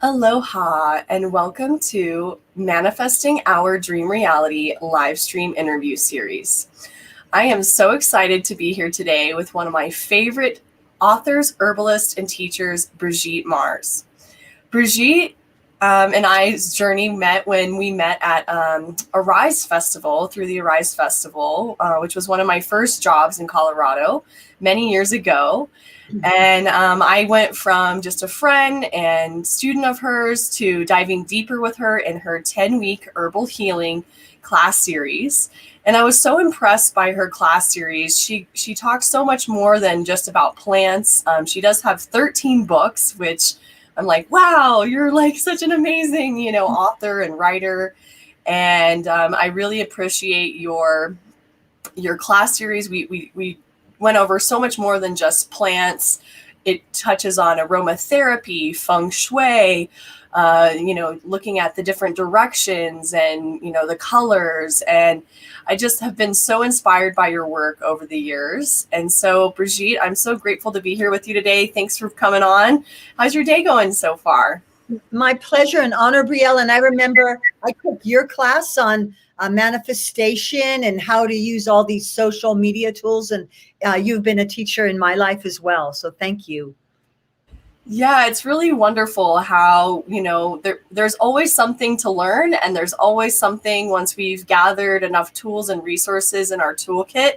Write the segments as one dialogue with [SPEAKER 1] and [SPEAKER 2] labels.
[SPEAKER 1] Aloha and welcome to Manifesting Our Dream Reality live stream interview series. I am so excited to be here today with one of my favorite authors, herbalists, and teachers, Brigitte Mars. Brigitte and I's journey met when we met at Arise Festival, through the Arise Festival, which was one of my first jobs in Colorado many years ago. And I went from just a friend and student of hers to diving deeper with her in her 10-week herbal healing class series. And I was so impressed by her class series. She talks so much more than just about plants. She does have 13 books, which I'm like, wow, you're like such an amazing, author and writer. And I really appreciate your class series. We went over so much more than just plants. It touches on aromatherapy, Feng Shui, looking at the different directions and, the colors. And I just have been so inspired by your work over the years. And so, Brigitte, I'm so grateful to be here with you today. Thanks for coming on. How's your day going so far?
[SPEAKER 2] My pleasure and honor, Brielle. And I remember I took your class on manifestation and how to use all these social media tools. And you've been a teacher in my life as well. So thank you.
[SPEAKER 1] Yeah, it's really wonderful how, there's always something to learn, and there's always something once we've gathered enough tools and resources in our toolkit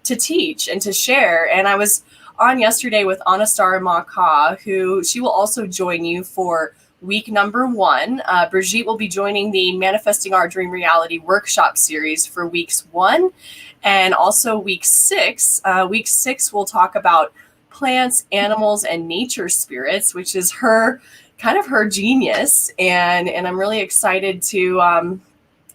[SPEAKER 1] to teach and to share. And I was on yesterday with Anastar Maka, who she will also join you for week number 1. Brigitte will be joining the Manifesting Our Dream Reality workshop series for weeks 1 and also week 6. Week 6, we'll talk about plants, animals, and nature spirits, which is her genius. And I'm really excited to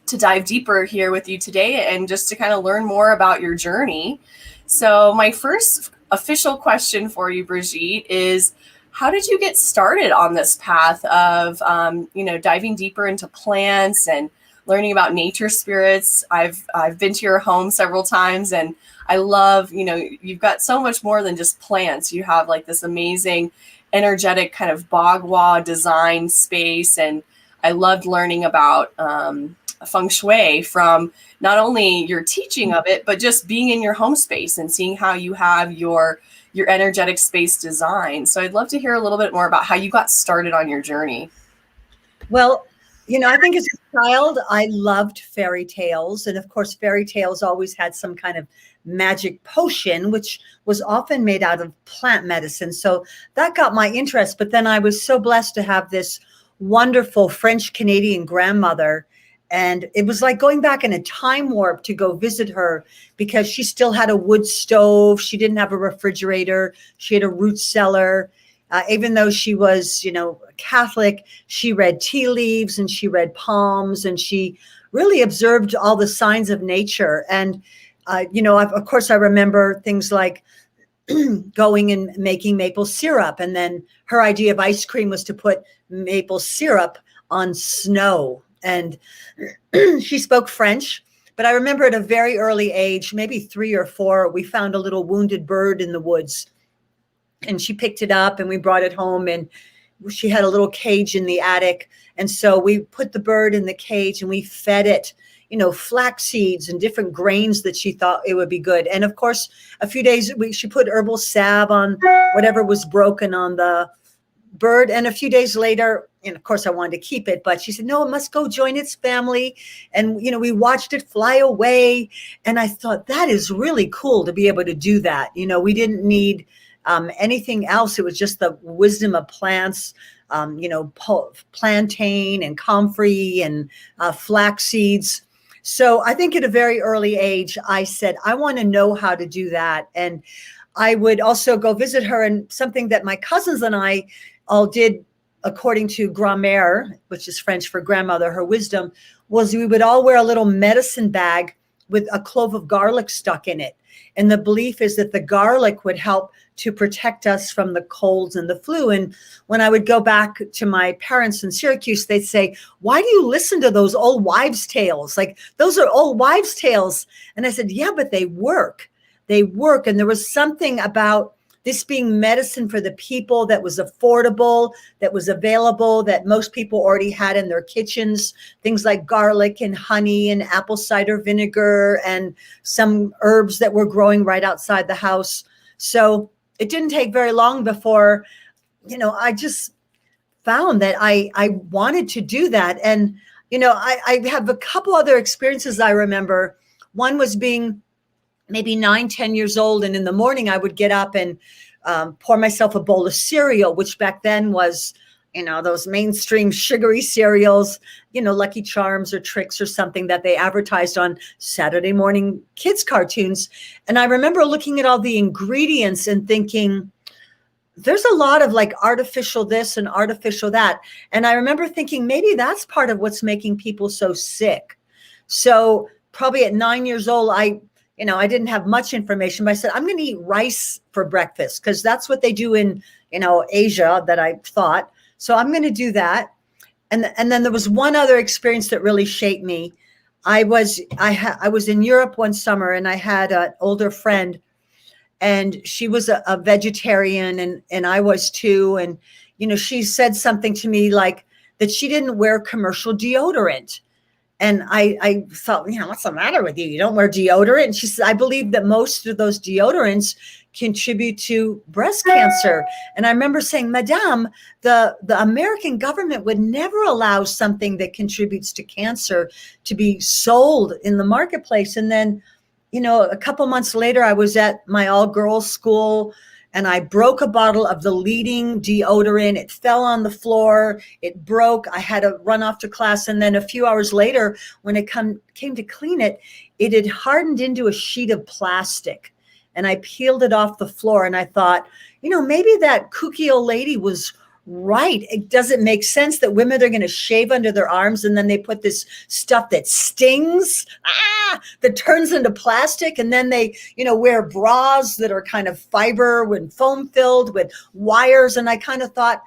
[SPEAKER 1] dive deeper here with you today and just to kind of learn more about your journey. So my first official question for you, Brigitte, is how did you get started on this path of, diving deeper into plants and learning about nature spirits? I've been to your home several times, and I love, you've got so much more than just plants. You have like this amazing, energetic kind of bagua design space, and I loved learning about Feng Shui from not only your teaching of it, but just being in your home space and seeing how you have your energetic space design. So I'd love to hear a little bit more about how you got started on your journey.
[SPEAKER 2] Well, I think as a child, I loved fairy tales. And of course, fairy tales always had some kind of magic potion, which was often made out of plant medicine. So that got my interest. But then I was so blessed to have this wonderful French Canadian grandmother. And it was like going back in a time warp to go visit her, because she still had a wood stove. She didn't have a refrigerator. She had a root cellar. Even though she was, Catholic, she read tea leaves and she read palms, and she really observed all the signs of nature. And, of course, I remember things like going and making maple syrup. And then her idea of ice cream was to put maple syrup on snow. And she spoke French. But I remember at a very early age, maybe 3 or 4, we found a little wounded bird in the woods. And she picked it up and we brought it home, and she had a little cage in the attic. And so we put the bird in the cage and we fed it, flax seeds and different grains that she thought it would be good. And of course, a few days, she put herbal salve on whatever was broken on the bird. And a few days later, and of course I wanted to keep it, but she said, no, it must go join its family. And, we watched it fly away. And I thought that is really cool to be able to do that. We didn't need anything else. It was just the wisdom of plants, plantain and comfrey and flax seeds. So I think at a very early age, I said, I want to know how to do that. And I would also go visit her. And something that my cousins and I all did, according to grand-mère, which is French for grandmother, her wisdom, was we would all wear a little medicine bag with a clove of garlic stuck in it. And the belief is that the garlic would help to protect us from the colds and the flu. And when I would go back to my parents in Syracuse, they'd say, why do you listen to those old wives' tales? Like, those are old wives' tales. And I said, yeah, but they work. They work. And there was something about this being medicine for the people that was affordable, that was available, that most people already had in their kitchens, things like garlic and honey and apple cider vinegar and some herbs that were growing right outside the house. So it didn't take very long before, I just found that I wanted to do that. And, I have a couple other experiences I remember. One was being maybe 9, 10 years old. And in the morning I would get up and pour myself a bowl of cereal, which back then was, those mainstream sugary cereals, Lucky Charms or Trix or something that they advertised on Saturday morning kids cartoons. And I remember looking at all the ingredients and thinking, there's a lot of like artificial this and artificial that. And I remember thinking maybe that's part of what's making people so sick. So probably at 9 years old, I didn't have much information, but I said, I'm going to eat rice for breakfast because that's what they do in, Asia, that I thought. So I'm going to do that. And then there was one other experience that really shaped me. I was in Europe one summer and I had an older friend, and she was a vegetarian and I was too. And, she said something to me like that she didn't wear commercial deodorant. And I thought, what's the matter with you? You don't wear deodorant? And she said, I believe that most of those deodorants contribute to breast cancer. And I remember saying, Madame, the American government would never allow something that contributes to cancer to be sold in the marketplace. And then, a couple months later, I was at my all-girls school and I broke a bottle of the leading deodorant. It fell on the floor. It broke. I had to run off to class. And then a few hours later, when it came to clean it, it had hardened into a sheet of plastic. And I peeled it off the floor. And I thought, maybe that kooky old lady was right. It doesn't make sense that women are going to shave under their arms and then they put this stuff that stings, that turns into plastic. And then they, wear bras that are kind of fiber and foam filled with wires. And I kind of thought,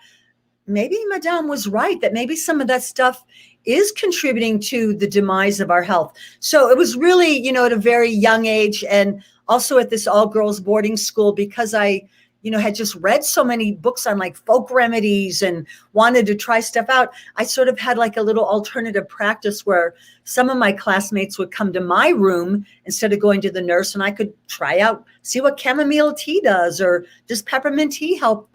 [SPEAKER 2] maybe Madame was right, that maybe some of that stuff is contributing to the demise of our health. So it was really, at a very young age, and also at this all-girls boarding school, because I had just read so many books on like folk remedies and wanted to try stuff out. I sort of had like a little alternative practice where some of my classmates would come to my room instead of going to the nurse, and I could try out, see what chamomile tea does, or does peppermint tea help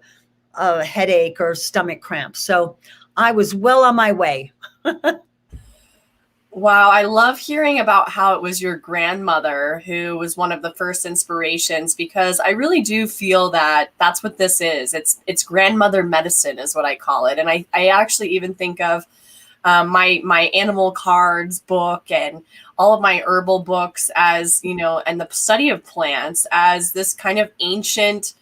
[SPEAKER 2] a headache or stomach cramps. So I was well on my way.
[SPEAKER 1] Wow, I love hearing about how it was your grandmother who was one of the first inspirations, because I really do feel that that's what this is. It's grandmother medicine is what I call it. And I actually even think of my animal cards book and all of my herbal books as, and the study of plants as this kind of ancient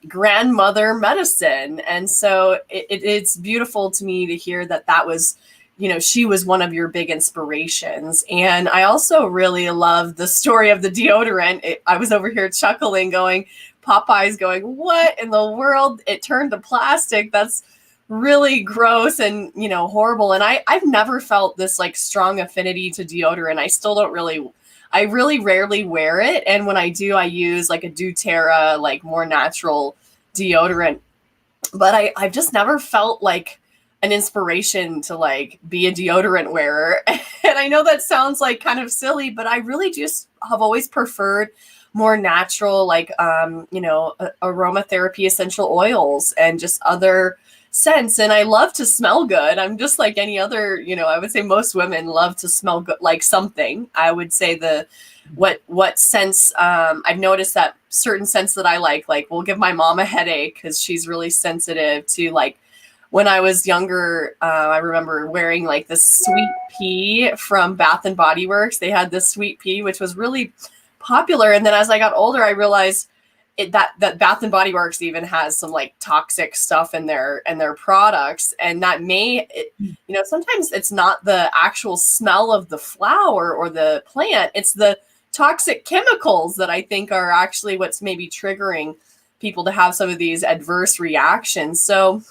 [SPEAKER 1] grandmother medicine. And so it's beautiful to me to hear that was, she was one of your big inspirations. And I also really love the story of the deodorant. I was over here chuckling, going, Popeye's going, what in the world? It turned to plastic. That's really gross and, horrible. And I've never felt this like strong affinity to deodorant. I really rarely wear it. And when I do, I use like a doTERRA, like more natural deodorant. But I've just never felt like an inspiration to like be a deodorant wearer. And I know that sounds like kind of silly, but I really just have always preferred more natural, like, aromatherapy, essential oils, and just other scents. And I love to smell good. I'm just like any other, I would say most women love to smell good, like something. I would say what scents, I've noticed that certain scents that I like will give my mom a headache because she's really sensitive to like, when I was younger, I remember wearing like this sweet pea from Bath and Body Works. They had this sweet pea, which was really popular. And then as I got older, I realized that Bath and Body Works even has some like toxic stuff in their products. And that sometimes it's not the actual smell of the flower or the plant. It's the toxic chemicals that I think are actually what's maybe triggering people to have some of these adverse reactions. So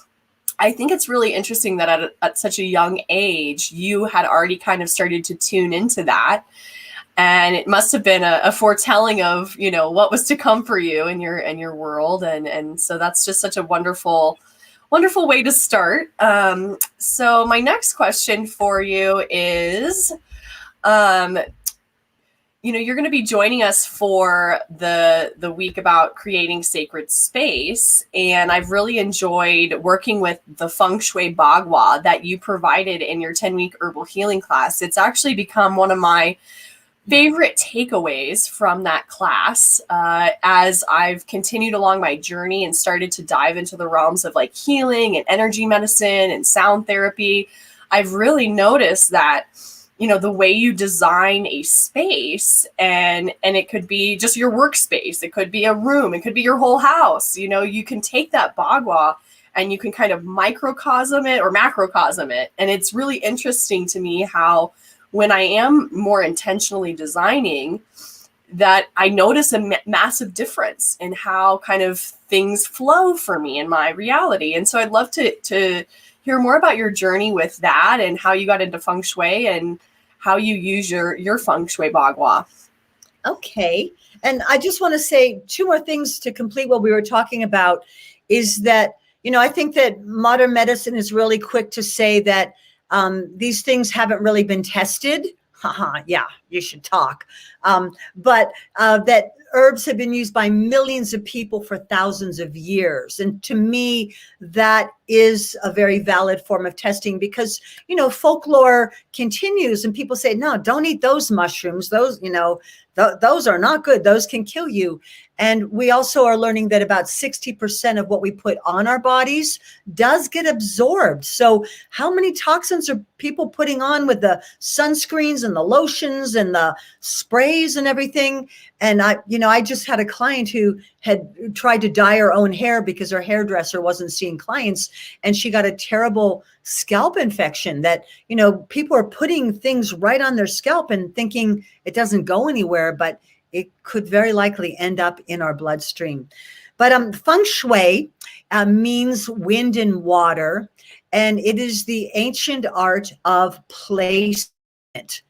[SPEAKER 1] I think it's really interesting that at such a young age, you had already kind of started to tune into that. And it must have been a foretelling of, you know, what was to come for you in your world. And so that's just such a wonderful way to start. So my next question for you is, you know, you're going to be joining us for the week about creating sacred space. And I've really enjoyed working with the Feng Shui Bagua that you provided in your 10-week herbal healing class. It's actually become one of my favorite takeaways from that class as I've continued along my journey and started to dive into the realms of like healing and energy medicine and sound therapy. I've really noticed that, you know, the way you design a space, and it could be just your workspace, it could be a room, it could be your whole house, you know, you can take that bagua and you can kind of microcosm it or macrocosm it. And it's really interesting to me how when I am more intentionally designing, that I notice a massive difference in how kind of things flow for me in my reality. And so I'd love to hear more about your journey with that and how you got into Feng Shui and how you use your Feng Shui Bagua.
[SPEAKER 2] Okay. And I just want to say two more things to complete what we were talking about is that, you know, I think that modern medicine is really quick to say that these things haven't really been tested. Yeah, you should talk. But that herbs have been used by millions of people for thousands of years. And to me, that is a very valid form of testing because, you know, folklore continues and people say, no, don't eat those mushrooms. Those, you know, those are not good. Those can kill you. And we also are learning that about 60% of what we put on our bodies does get absorbed. So how many toxins are people putting on with the sunscreens and the lotions and the sprays and everything? And I just had a client who had tried to dye her own hair because her hairdresser wasn't seeing clients, and she got a terrible scalp infection that, you know, people are putting things right on their scalp and thinking it doesn't go anywhere, but it could very likely end up in our bloodstream. But Feng Shui means wind and water, and it is the ancient art of placement.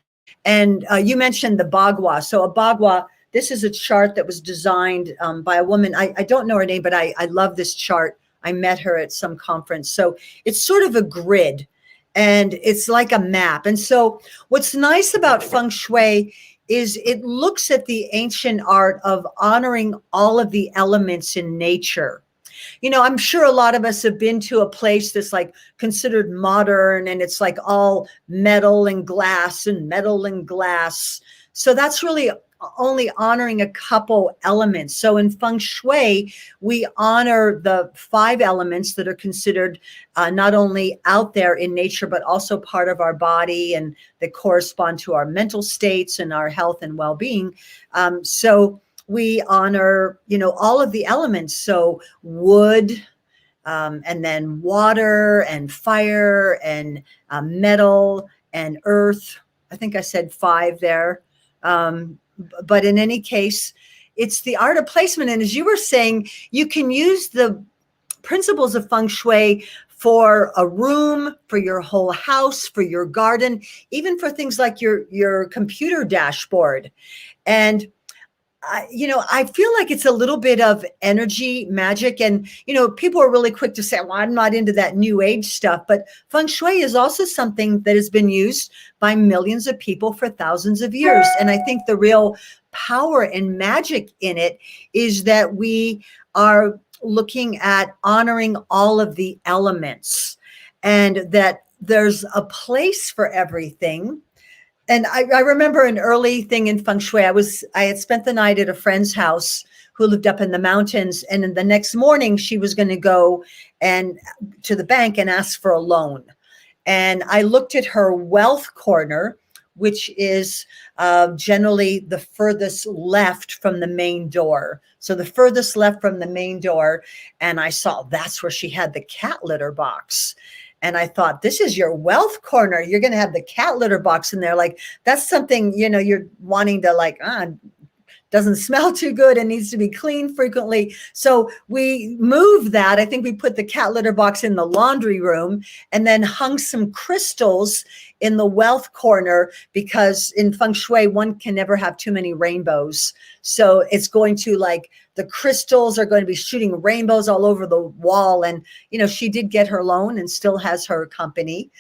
[SPEAKER 2] And you mentioned the bagua. So a bagua, this is a chart that was designed by a woman. I don't know her name, but I love this chart. I met her at some conference. So it's sort of a grid and it's like a map. And so what's nice about Feng Shui is it looks at the ancient art of honoring all of the elements in nature. You know, I'm sure a lot of us have been to a place that's like considered modern and it's like all metal and glass and metal and glass. So that's really only honoring a couple elements. So in Feng Shui, we honor the 5 elements that are considered not only out there in nature, but also part of our body and that correspond to our mental states and our health and well-being. So we honor, you know, all of the elements. So wood, and then water and fire and metal and earth. I think I said 5 there. But in any case, it's the art of placement. And as you were saying, you can use the principles of Feng Shui for a room, for your whole house, for your garden, even for things like your computer dashboard. And I feel like it's a little bit of energy magic. And, you know, people are really quick to say, well, I'm not into that new age stuff. But Feng Shui is also something that has been used by millions of people for thousands of years. And I think the real power and magic in it is that we are looking at honoring all of the elements and that there's a place for everything. And I remember an early thing in Feng Shui. I had spent the night at a friend's house who lived up in the mountains. And then the next morning she was going to go and to the bank and ask for a loan. And I looked at her wealth corner, which is generally the furthest left from the main door. So the furthest left from the main door. And I saw that's where she had the cat litter box. And I thought, this is your wealth corner. You're going to have the cat litter box in there. Like, that's something, you know, you're wanting to like, doesn't smell too good and needs to be cleaned frequently. So we moved that. I think we put the cat litter box in the laundry room and then hung some crystals in the wealth corner, because in Feng Shui, one can never have too many rainbows. So it's going to, like, the crystals are going to be shooting rainbows all over the wall. And, she did get her loan and still has her company.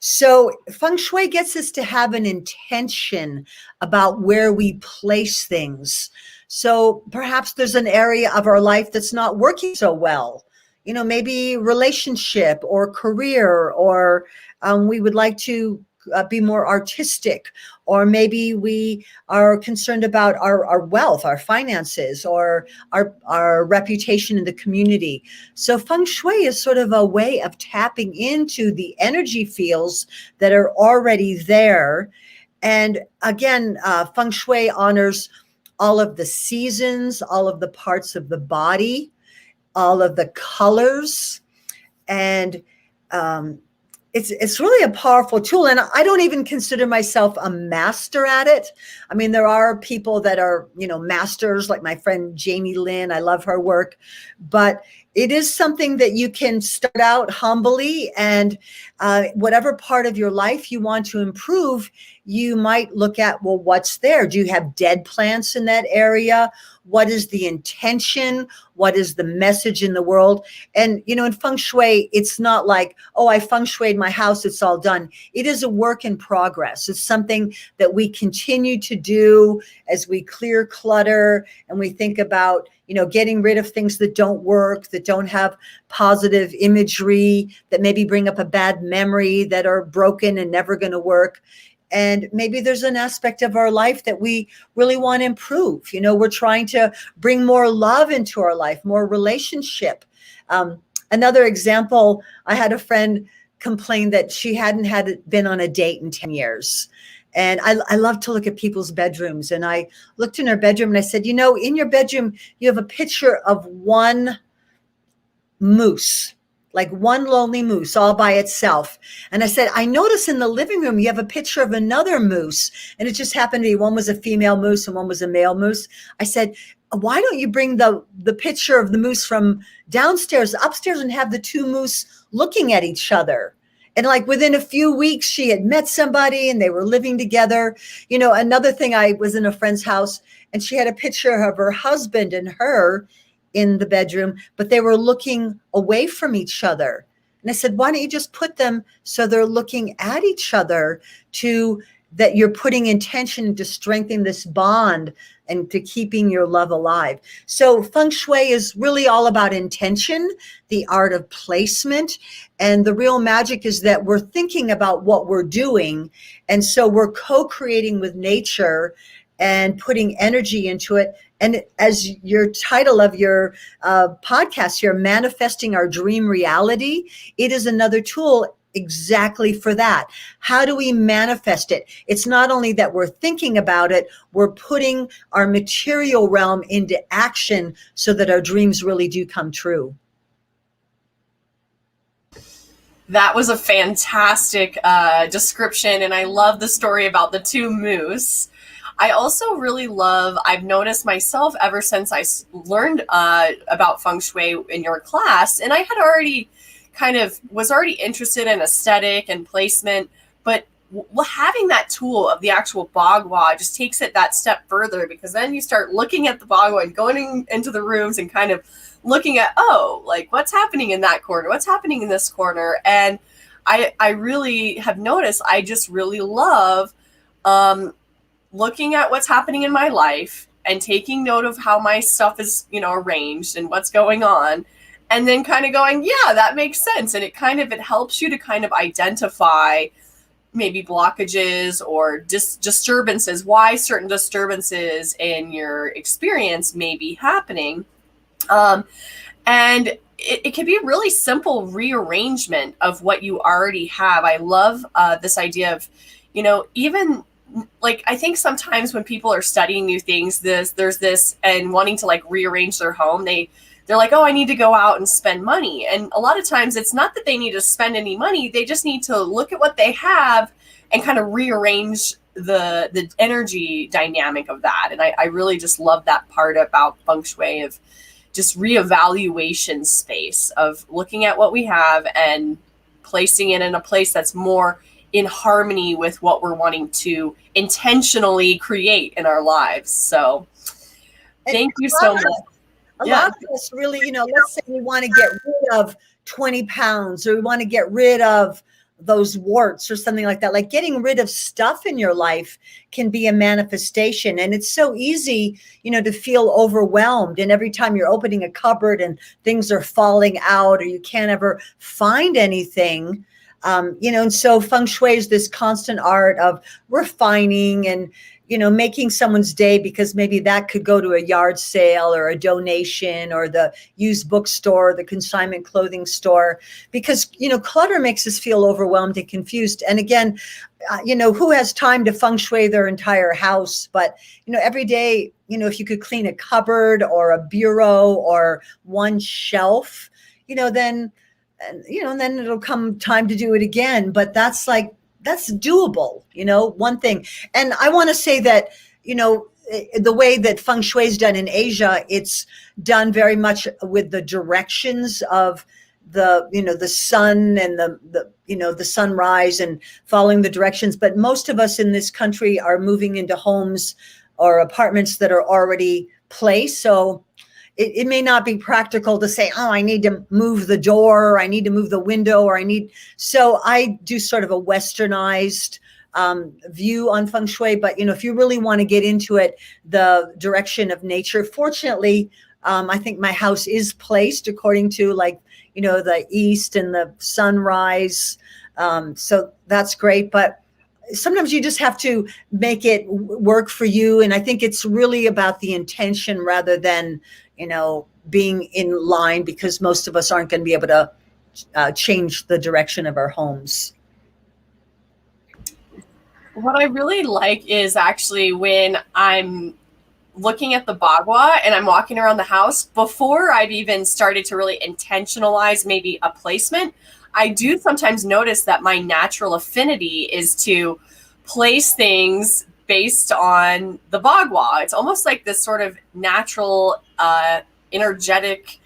[SPEAKER 2] So Feng Shui gets us to have an intention about where we place things. So perhaps there's an area of our life that's not working so well, maybe relationship or career, or we would like to be more artistic, or maybe we are concerned about our wealth, our finances, or our reputation in the community. So Feng Shui is sort of a way of tapping into the energy fields that are already there. And again, Feng Shui honors all of the seasons, all of the parts of the body, all of the colors, and it's really a powerful tool. And I don't even consider myself a master at it. I mean, there are people that are, masters, like my friend Jamie Lynn. I love her work, but it is something that you can start out humbly, and whatever part of your life you want to improve, you might look at, well, what's there? Do you have dead plants in that area? What is the intention? What is the message in the world? And, in Feng Shui, it's not like, oh, I Feng Shuied my house, it's all done. It is a work in progress. It's something that we continue to do as we clear clutter and we think about, getting rid of things that don't work, that don't have positive imagery, that maybe bring up a bad memory, that are broken and never going to work. And maybe there's an aspect of our life that we really want to improve. We're trying to bring more love into our life, more relationship. Another example, I had a friend complain that she hadn't been on a date in 10 years. And I love to look at people's bedrooms. And I looked in her bedroom and I said, in your bedroom, you have a picture of one moose, like one lonely moose all by itself. And I said, I notice in the living room, you have a picture of another moose. And it just happened to be one was a female moose and one was a male moose. I said, why don't you bring the picture of the moose from downstairs upstairs and have the two moose looking at each other? And like within a few weeks, she had met somebody and they were living together. Another thing, I was in a friend's house and she had a picture of her husband and her in the bedroom, but they were looking away from each other. And I said, why don't you just put them so they're looking at each other, to that you're putting intention into strengthening this bond and to keeping your love alive. So Feng Shui is really all about intention, the art of placement. And the real magic is that we're thinking about what we're doing. And so we're co-creating with nature and putting energy into it. And as your title of your podcast here, Manifesting Our Dream Reality, it is another tool exactly for that. How do we manifest it? It's not only that we're thinking about it, we're putting our material realm into action so that our dreams really do come true.
[SPEAKER 1] That was a fantastic description, and I love the story about the two moose. I also really love, I've noticed myself ever since I learned about Feng Shui in your class, and I had was already interested in aesthetic and placement, but having that tool of the actual bagua just takes it that step further, because then you start looking at the bagua and going into the rooms and kind of looking at, like what's happening in that corner, what's happening in this corner. And I really have noticed, I just really love looking at what's happening in my life and taking note of how my stuff is, arranged and what's going on. And then kind of going, yeah, that makes sense. And it helps you to kind of identify maybe blockages or disturbances, why certain disturbances in your experience may be happening. And it can be a really simple rearrangement of what you already have. I love this idea of, even like, I think sometimes when people are studying new things, there's this and wanting to like rearrange their home, they're like, I need to go out and spend money. And a lot of times it's not that they need to spend any money. They just need to look at what they have and kind of rearrange the energy dynamic of that. And I really just love that part about Feng Shui, of just reevaluation space, of looking at what we have and placing it in a place that's more in harmony with what we're wanting to intentionally create in our lives. So thank you so much.
[SPEAKER 2] A lot of us really, let's say we want to get rid of 20 pounds, or we want to get rid of those warts or something like that. Like getting rid of stuff in your life can be a manifestation. And it's so easy, to feel overwhelmed. And every time you're opening a cupboard and things are falling out, or you can't ever find anything, and so Feng Shui is this constant art of refining and, making someone's day, because maybe that could go to a yard sale or a donation or the used bookstore, the consignment clothing store, because, clutter makes us feel overwhelmed and confused. And again, who has time to Feng Shui their entire house? But, every day, if you could clean a cupboard or a bureau or one shelf, then it'll come time to do it again. But that's doable, one thing. And I want to say that, the way that Feng Shui is done in Asia, it's done very much with the directions of the sun and the sunrise, and following the directions. But most of us in this country are moving into homes or apartments that are already placed. So it may not be practical to say, oh, I need to move the door, or I need to move the window, so I do sort of a westernized view on Feng Shui. But, if you really want to get into it, the direction of nature, fortunately, I think my house is placed according to the east and the sunrise. So that's great. But sometimes you just have to make it work for you. And I think it's really about the intention rather than, being in line, because most of us aren't going to be able to change the direction of our homes.
[SPEAKER 1] What I really like is actually when I'm looking at the bagua and I'm walking around the house, before I've even started to really intentionalize maybe a placement, I do sometimes notice that my natural affinity is to place things based on the bagua. It's almost like this sort of natural energetic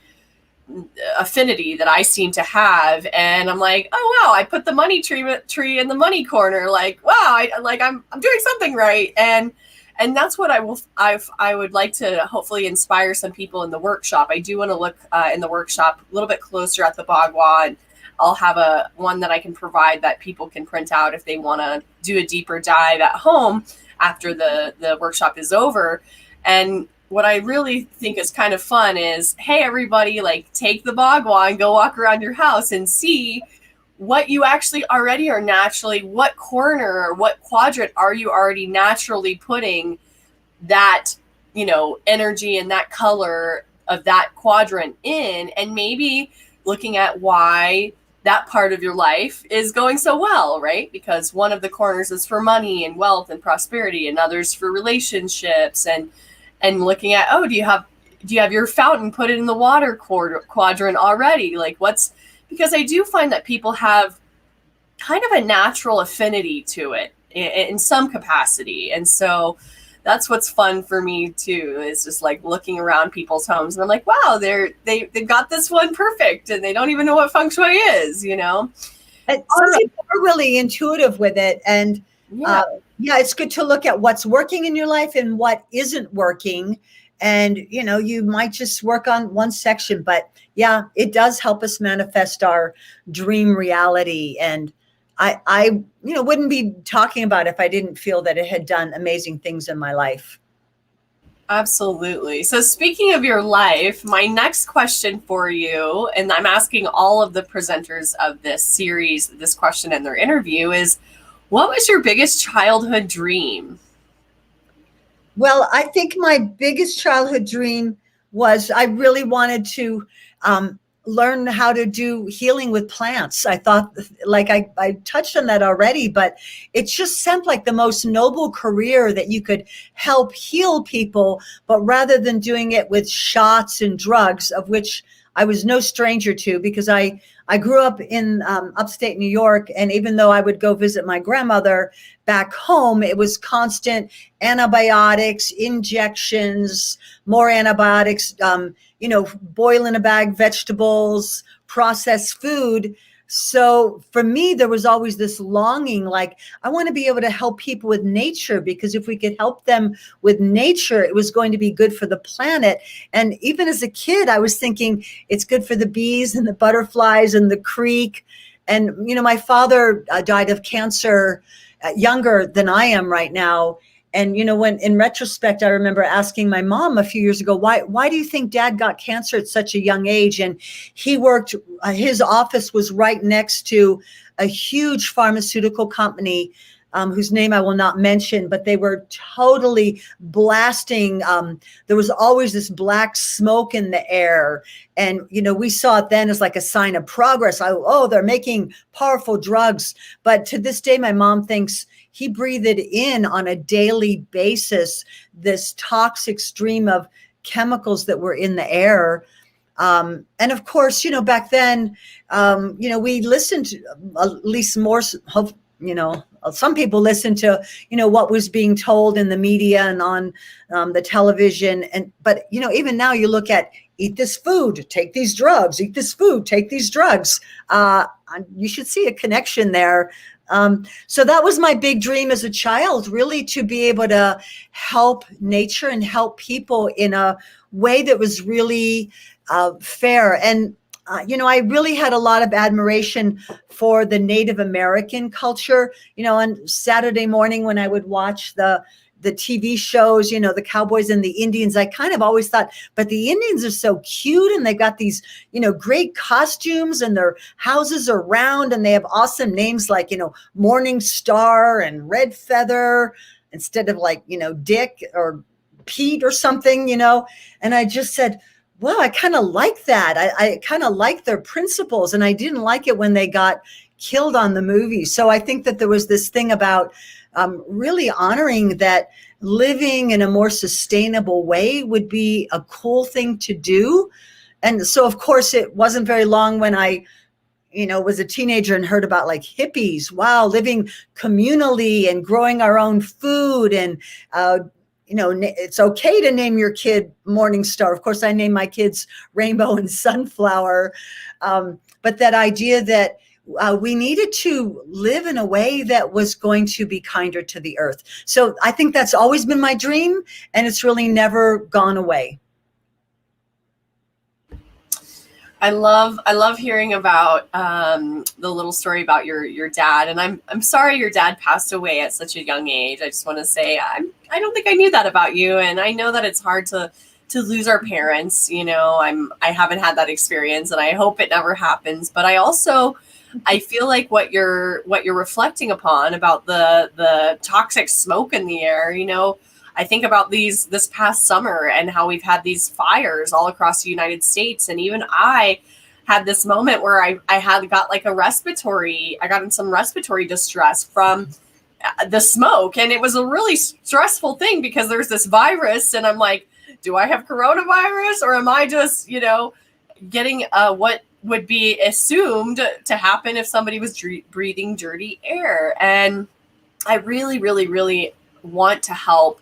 [SPEAKER 1] affinity that I seem to have. And I'm like, oh wow, I put the money tree in the money corner. Like, wow, I'm doing something right. And that's what I would like to hopefully inspire some people in the workshop. I do want to look in the workshop a little bit closer at the bagua, and I'll have one that I can provide that people can print out if they want to do a deeper dive at home after the workshop is over. And what I really think is kind of fun is, hey, everybody, take the bagua and go walk around your house and see what you actually already are naturally, what corner or what quadrant are you already naturally putting that, energy and that color of that quadrant in, and maybe looking at why that part of your life is going so well, right? Because one of the corners is for money and wealth and prosperity, and others for relationships, and looking at, oh, do you have your fountain, put it in the water quadrant already? Because I do find that people have kind of a natural affinity to it in some capacity. And so that's what's fun for me too, is just looking around people's homes, and I'm like, wow, they've got this one perfect, and they don't even know what Feng Shui is, And
[SPEAKER 2] some people are really intuitive with it. And it's good to look at what's working in your life and what isn't working. And, you might just work on one section, but it does help us manifest our dream reality. And I wouldn't be talking about it if I didn't feel that it had done amazing things in my life.
[SPEAKER 1] Absolutely. So speaking of your life, my next question for you, and I'm asking all of the presenters of this series this question in their interview, is, what was your biggest childhood dream?
[SPEAKER 2] Well, I think my biggest childhood dream was I really wanted to learn how to do healing with plants. I thought, I touched on that already, but it just seemed like the most noble career, that you could help heal people, but rather than doing it with shots and drugs, of which I was no stranger to, because I grew up in upstate New York. And even though I would go visit my grandmother back home, it was constant antibiotics, injections, more antibiotics, boil in a bag vegetables, processed food. So for me, there was always this longing, like, I want to be able to help people with nature, because if we could help them with nature, it was going to be good for the planet. And even as a kid, I was thinking it's good for the bees and the butterflies and the creek. And, my father died of cancer younger than I am right now. And, when in retrospect, I remember asking my mom a few years ago, why do you think Dad got cancer at such a young age? And he worked, his office was right next to a huge pharmaceutical company, whose name I will not mention, but they were totally blasting. There was always this black smoke in the air. And, we saw it then as like a sign of progress. They're making powerful drugs. But to this day, my mom thinks he breathed in on a daily basis this toxic stream of chemicals that were in the air. And of course, back then, we listened to, at least more, some people listened to, what was being told in the media and on the television. But even now you look at, eat this food, take these drugs, eat this food, take these drugs. You should see a connection there. So that was my big dream as a child, really, to be able to help nature and help people in a way that was really fair. And, I really had a lot of admiration for the Native American culture. On Saturday morning when I would watch the TV shows, the cowboys and the Indians, I kind of always thought, but the Indians are so cute, and they've got these, great costumes, and their houses are round, and they have awesome names like, Morning Star and Red Feather, instead of like, Dick or Pete or something, and I just said, well, I kind of like that. I kind of like their principles, and I didn't like it when they got killed on the movie. So I think that there was this thing about really honoring that living in a more sustainable way would be a cool thing to do. And so, of course, it wasn't very long when I, was a teenager and heard about like hippies. Wow, living communally and growing our own food. And, it's okay to name your kid Morning Star. Of course, I named my kids Rainbow and Sunflower. But that idea that we needed to live in a way that was going to be kinder to the earth. So I think that's always been my dream, and it's really never gone away.
[SPEAKER 1] I love hearing about the little story about your dad, and I'm sorry your dad passed away at such a young age. I just want to say I don't think I knew that about you, and I know that it's hard to lose our parents. I haven't had that experience, and I hope it never happens. But I feel like what you're reflecting upon about the toxic smoke in the air, I think about this past summer and how we've had these fires all across the United States. And even I had this moment where I got like I got in some respiratory distress from the smoke. And it was a really stressful thing because there's this virus, and I'm like, do I have coronavirus, or am I just, getting what would be assumed to happen if somebody was breathing dirty air? And I really, really, really want to help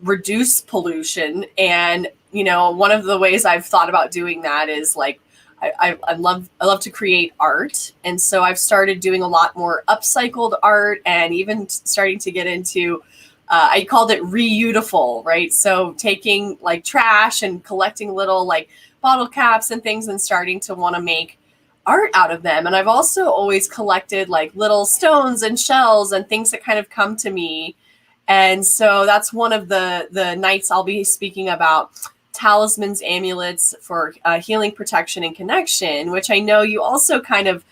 [SPEAKER 1] reduce pollution. And, one of the ways I've thought about doing that is like, I love to create art. And so I've started doing a lot more upcycled art, and even starting to get into, I called it reUtiful, right? So taking like trash and collecting little like bottle caps and things and starting to want to make art out of them. And I've also always collected like little stones and shells and things that kind of come to me. And so that's one of the nights I'll be speaking about talismans, amulets for healing, protection, and connection, which I know you also kind of,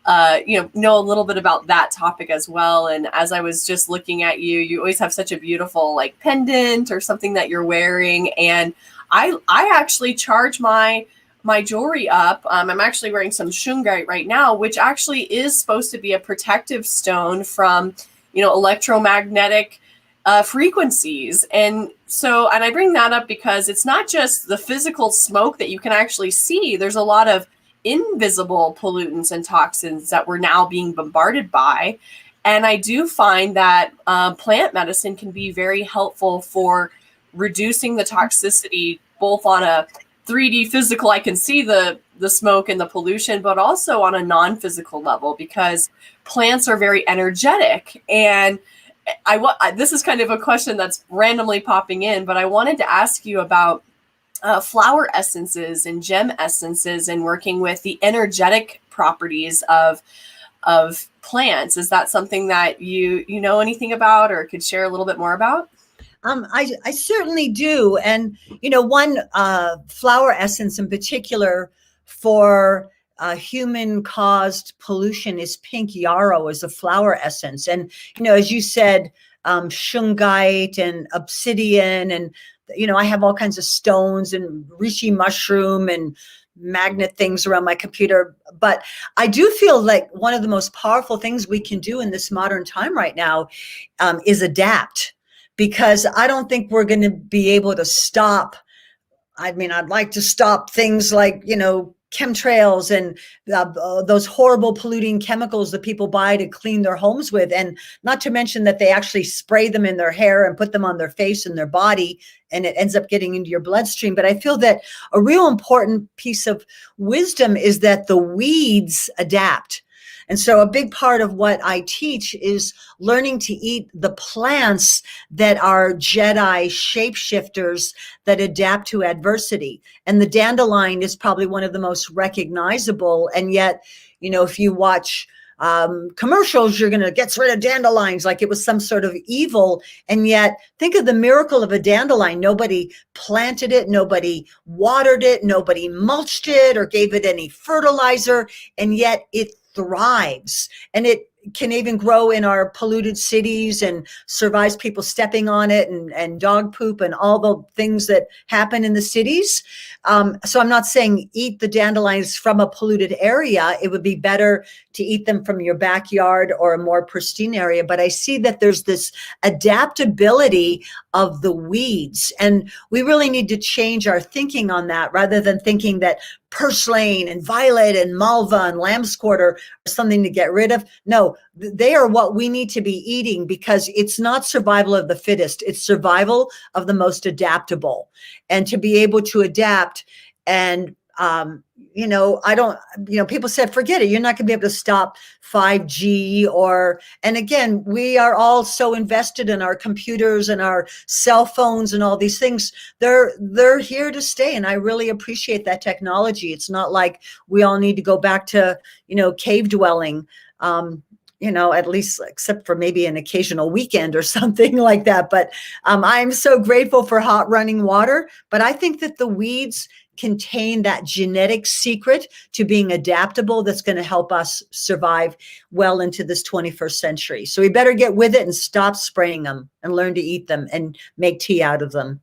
[SPEAKER 1] know a little bit about that topic as well. And as I was just looking at you, you always have such a beautiful like pendant or something that you're wearing. And I actually charge my jewelry up. I'm actually wearing some shungite right now, which actually is supposed to be a protective stone from, electromagnetic frequencies. And so, and I bring that up because it's not just the physical smoke that you can actually see. There's a lot of invisible pollutants and toxins that we're now being bombarded by. And I do find that plant medicine can be very helpful for reducing the toxicity, both on a 3D physical, I can see the smoke and the pollution, but also on a non-physical level, because plants are very energetic. And this is kind of a question that's randomly popping in, but I wanted to ask you about flower essences and gem essences and working with the energetic properties of plants. Is that something that you know anything about or could share a little bit more about?
[SPEAKER 2] I certainly do. And, one flower essence in particular for human-caused pollution is pink yarrow as a flower essence. And, as you said, shungite and obsidian, and, I have all kinds of stones and reishi mushroom and magnet things around my computer. But I do feel like one of the most powerful things we can do in this modern time right now is adapt. Because I don't think we're going to be able to stop. I mean, I'd like to stop things like, chemtrails and those horrible polluting chemicals that people buy to clean their homes with. And not to mention that they actually spray them in their hair and put them on their face and their body, and it ends up getting into your bloodstream. But I feel that a real important piece of wisdom is that the weeds adapt. And so a big part of what I teach is learning to eat the plants that are Jedi shapeshifters that adapt to adversity. And the dandelion is probably one of the most recognizable. And yet, if you watch commercials, you're going to get rid of dandelions like it was some sort of evil. And yet, think of the miracle of a dandelion. Nobody planted it, nobody watered it, nobody mulched it or gave it any fertilizer. And yet it thrives, and it can even grow in our polluted cities and survives people stepping on it and dog poop and all the things that happen in the cities. So I'm not saying eat the dandelions from a polluted area. It would be better to eat them from your backyard or a more pristine area. But I see that there's this adaptability of the weeds, and we really need to change our thinking on that, rather than thinking that purslane and violet and malva and lamb's quarter are something to get rid of. No, they are what we need to be eating, because it's not survival of the fittest. It's survival of the most adaptable. And to be able to adapt and, people said, forget it. You're not going to be able to stop 5G and again, we are all so invested in our computers and our cell phones and all these things. They're here to stay. And I really appreciate that technology. It's not like we all need to go back to, cave dwelling. At least except for maybe an occasional weekend or something like that. But I'm so grateful for hot running water. But I think that the weeds contain that genetic secret to being adaptable that's going to help us survive well into this 21st century. So we better get with it and stop spraying them and learn to eat them and make tea out of them.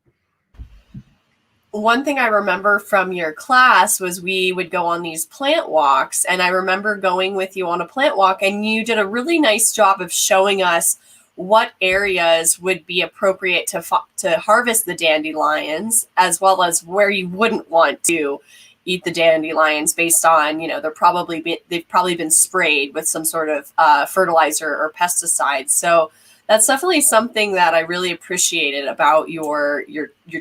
[SPEAKER 1] One thing I remember from your class was we would go on these plant walks, and I remember going with you on a plant walk, and you did a really nice job of showing us what areas would be appropriate to harvest the dandelions, as well as where you wouldn't want to eat the dandelions based on, they've probably been sprayed with some sort of fertilizer or pesticide. So that's definitely something that I really appreciated about your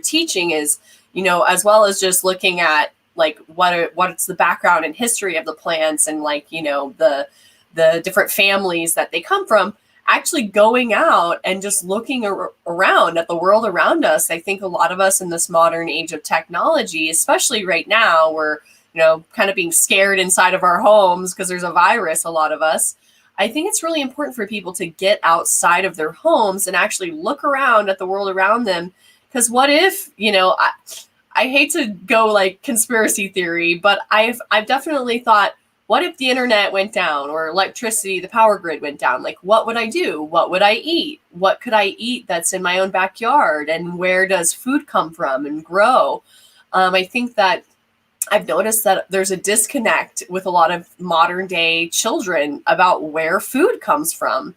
[SPEAKER 1] teaching is, as well as just looking at like what's the background and history of the plants and like, the different families that they come from, actually going out and just looking around at the world around us. I think a lot of us in this modern age of technology, especially right now, we're, kind of being scared inside of our homes because there's a virus, a lot of us. I think it's really important for people to get outside of their homes and actually look around at the world around them. Because what if, I hate to go like conspiracy theory, but I've definitely thought, what if the internet went down or electricity, the power grid went down? Like, what would I do? What would I eat? What could I eat that's in my own backyard? And where does food come from and grow? I think that I've noticed that there's a disconnect with a lot of modern day children about where food comes from.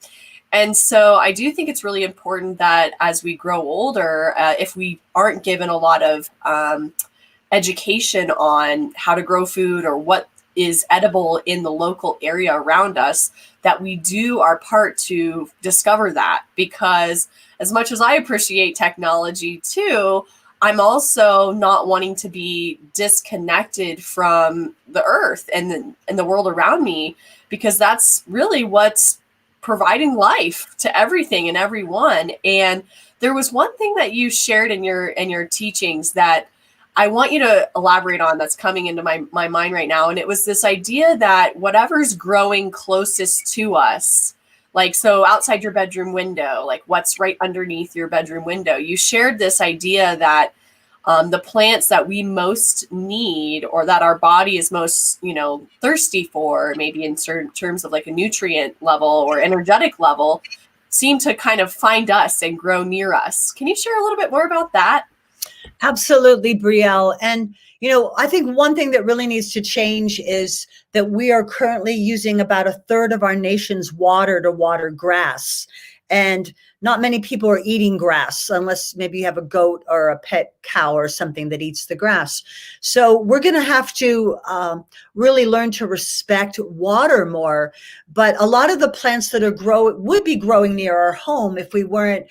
[SPEAKER 1] And so I do think it's really important that as we grow older, if we aren't given a lot of education on how to grow food or what is edible in the local area around us, that we do our part to discover that. Because as much as I appreciate technology too, I'm also not wanting to be disconnected from the earth and the world around me, because that's really what's providing life to everything and everyone. And there was one thing that you shared in your teachings that I want you to elaborate on, that's coming into my mind right now. And it was this idea that whatever's growing closest to us, like, so outside your bedroom window, like what's right underneath your bedroom window, you shared this idea that the plants that we most need, or that our body is most, thirsty for, maybe in certain terms of like a nutrient level or energetic level, seem to kind of find us and grow near us. Can you share a little bit more about that?
[SPEAKER 2] Absolutely, Brielle. And, I think one thing that really needs to change is that we are currently using about a third of our nation's water to water grass. And not many people are eating grass, unless maybe you have a goat or a pet cow or something that eats the grass. So we're going to have to really learn to respect water more. But a lot of the plants that would be growing near our home, if we weren't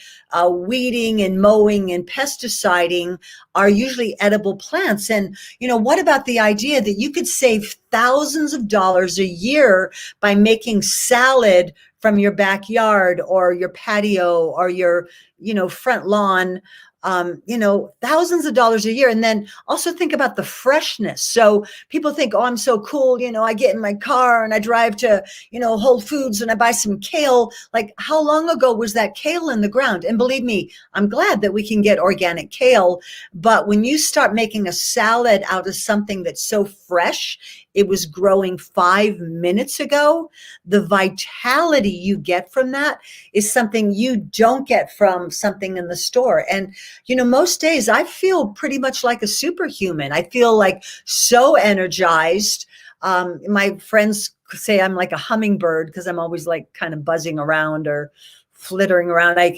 [SPEAKER 2] weeding and mowing and pesticiding, are usually edible plants. And, what about the idea that you could save thousands of dollars a year by making salad from your backyard or your patio or your, front lawn, thousands of dollars a year. And then also think about the freshness. So people think, oh, I'm so cool. I get in my car and I drive to, Whole Foods and I buy some kale. Like, how long ago was that kale in the ground? And believe me, I'm glad that we can get organic kale. But when you start making a salad out of something that's so fresh, it was growing 5 minutes ago, the vitality you get from that is something you don't get from something in the store. And, most days I feel pretty much like a superhuman. I feel like so energized. My friends say I'm like a hummingbird because I'm always like kind of buzzing around or flittering around. I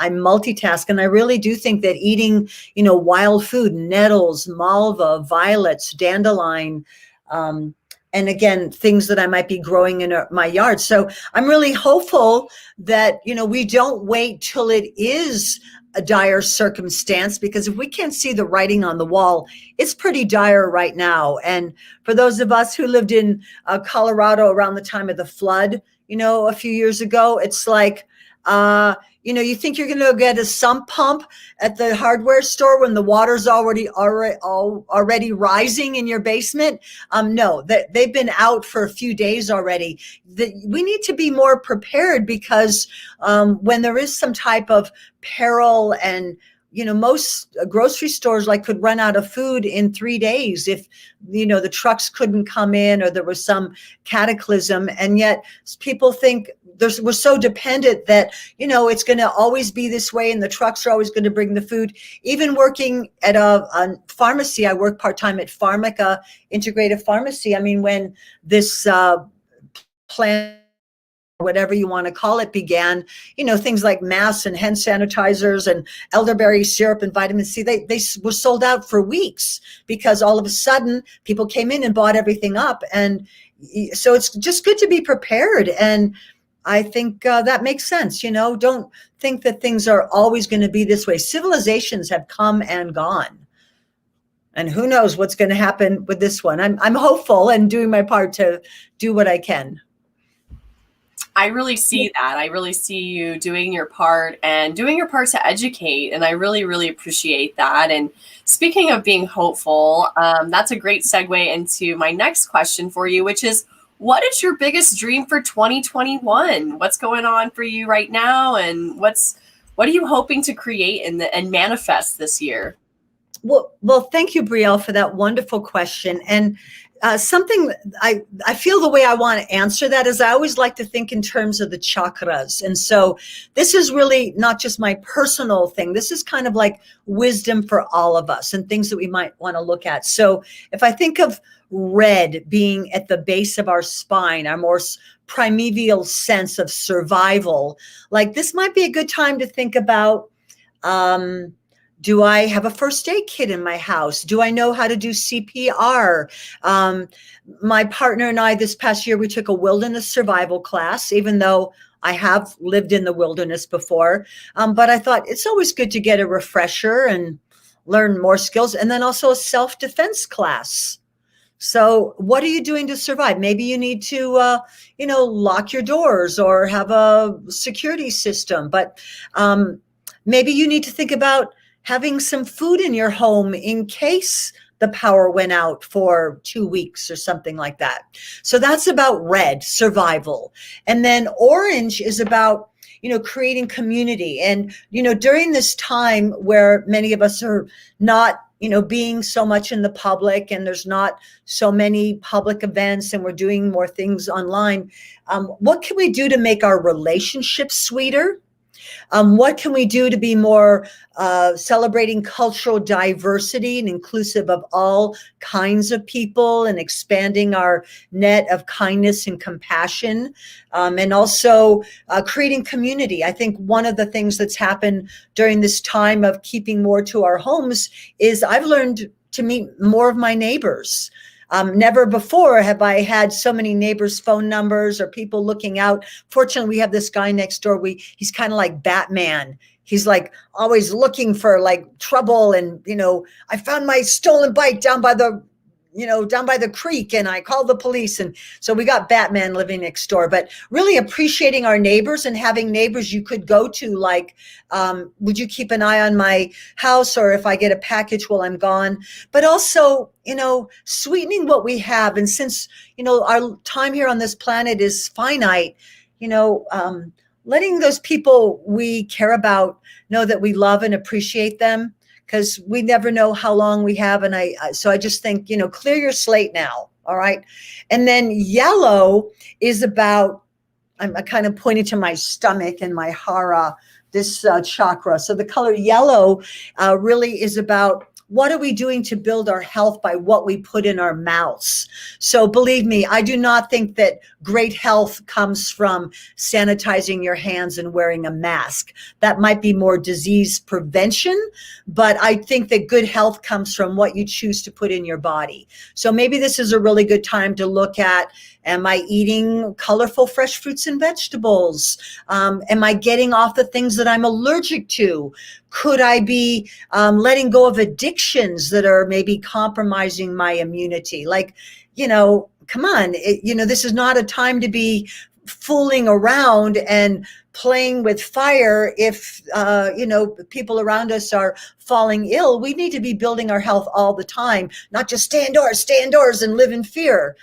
[SPEAKER 2] multitask, and I really do think that eating, wild food, nettles, malva, violets, dandelion, and again, things that I might be growing in my yard. So I'm really hopeful that, we don't wait till it is a dire circumstance, because if we can't see the writing on the wall, it's pretty dire right now. And for those of us who lived in Colorado around the time of the flood, a few years ago, it's like, you think you're going to get a sump pump at the hardware store when the water's already rising in your basement. No, they've been out for a few days already. We need to be more prepared, because when there is some type of peril, and most grocery stores could run out of food in 3 days if the trucks couldn't come in or there was some cataclysm. And yet people think we're so dependent that it's going to always be this way and the trucks are always going to bring the food. Even working at a pharmacy, I work part-time at Pharmaca Integrative Pharmacy. I mean, when this plan, whatever you want to call it, began, things like masks and hand sanitizers and elderberry syrup and vitamin C, they were sold out for weeks, because all of a sudden people came in and bought everything up. And so it's just good to be prepared. And I think that makes sense. Don't think that things are always going to be this way. Civilizations have come and gone. And who knows what's going to happen with this one. I'm hopeful and doing my part to do what I can.
[SPEAKER 1] I really see that. I really see you doing your part and doing your part to educate. And I really, really appreciate that. And speaking of being hopeful, that's a great segue into my next question for you, which is, what is your biggest dream for 2021? What's going on for you right now? And what are you hoping to create and manifest this year?
[SPEAKER 2] Well, thank you, Brielle, for that wonderful question. And something I feel the way I want to answer that is I always like to think in terms of the chakras. And so this is really not just my personal thing. This is kind of like wisdom for all of us and things that we might want to look at. So if I think of red being at the base of our spine, our more primeval sense of survival, like this might be a good time to think about, do I have a first aid kit in my house? Do I know how to do CPR? My partner and I, this past year, we took a wilderness survival class, even though I have lived in the wilderness before. But I thought it's always good to get a refresher and learn more skills. And then also a self-defense class. So what are you doing to survive? Maybe you need to, lock your doors or have a security system. But maybe you need to think about having some food in your home in case the power went out for 2 weeks or something like that. So that's about red, survival. And then orange is about, creating community. And, during this time where many of us are not, being so much in the public and there's not so many public events and we're doing more things online, what can we do to make our relationships sweeter? What can we do to be more celebrating cultural diversity and inclusive of all kinds of people and expanding our net of kindness and compassion, and also creating community? I think one of the things that's happened during this time of keeping more to our homes is I've learned to meet more of my neighbors. Never before have I had so many neighbors' phone numbers or people looking out. Fortunately, we have this guy next door. He's kind of like Batman. He's like always looking for like trouble. And, I found my stolen bike down by the creek and I called the police. And so we got Batman living next door, but really appreciating our neighbors and having neighbors you could go to, like, would you keep an eye on my house? Or if I get a package while I'm gone, but also, sweetening what we have. And since, our time here on this planet is finite, letting those people we care about know that we love and appreciate them, because we never know how long we have. And so I just think, clear your slate now. All right. And then yellow is about, I'm kind of pointing to my stomach and my hara, this chakra. So the color yellow really is about, what are we doing to build our health by what we put in our mouths? So believe me, I do not think that great health comes from sanitizing your hands and wearing a mask. That might be more disease prevention, but I think that good health comes from what you choose to put in your body. So maybe this is a really good time to look at, am I eating colorful fresh fruits and vegetables? Am I getting off the things that I'm allergic to? Could I be letting go of addictions that are maybe compromising my immunity? Like, come on, this is not a time to be fooling around and playing with fire if, people around us are falling ill. We need to be building our health all the time, not just stay indoors and live in fear.